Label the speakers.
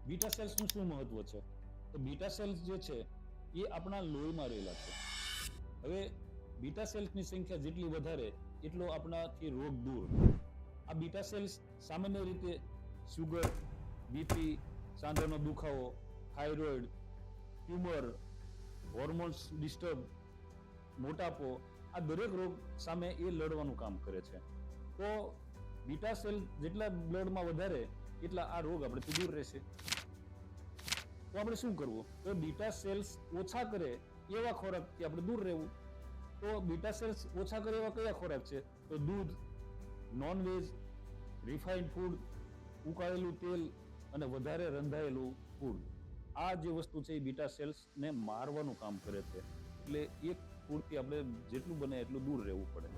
Speaker 1: Beta સેલ્સનું શું મહત્વ છે? તો બીટા સેલ્સ જે છે એ આપણા લોહીમાં રહેલા છે. હવે બીટા સેલ્સની સંખ્યા જેટલી વધારે એટલો આપણાથી રોગ દૂર. આ બીટા સેલ્સ સામાન્ય રીતે શુગર, બીપી, સાંધાનો દુખાવો, થાઇરોઇડ, ટ્યુમર, હોર્મોન્સ ડિસ્ટર્બ, મોટાપો, આ દરેક રોગ સામે એ લડવાનું કામ કરે છે. તો બીટા સેલ જેટલા બ્લડમાં વધારે એટલા આ રોગ આપણેથી દૂર રહેશે. તો આપણે શું કરવું? તો બીટા સેલ્સ ઓછા કરે એવા ખોરાકથી આપણે દૂર રહેવું. તો બીટા સેલ્સ ઓછા કરે એવા કયા ખોરાક છે? તો દૂધ, નોનવેજ, રિફાઇન્ડ ફૂડ, ઉકાળેલું તેલ અને વધારે રંધાયેલું ફૂડ. આ જે વસ્તુ છે એ બીટા સેલ્સને મારવાનું કામ કરે છે. એટલે એક ફૂડથી આપણે જેટલું બને એટલું દૂર રહેવું પડે.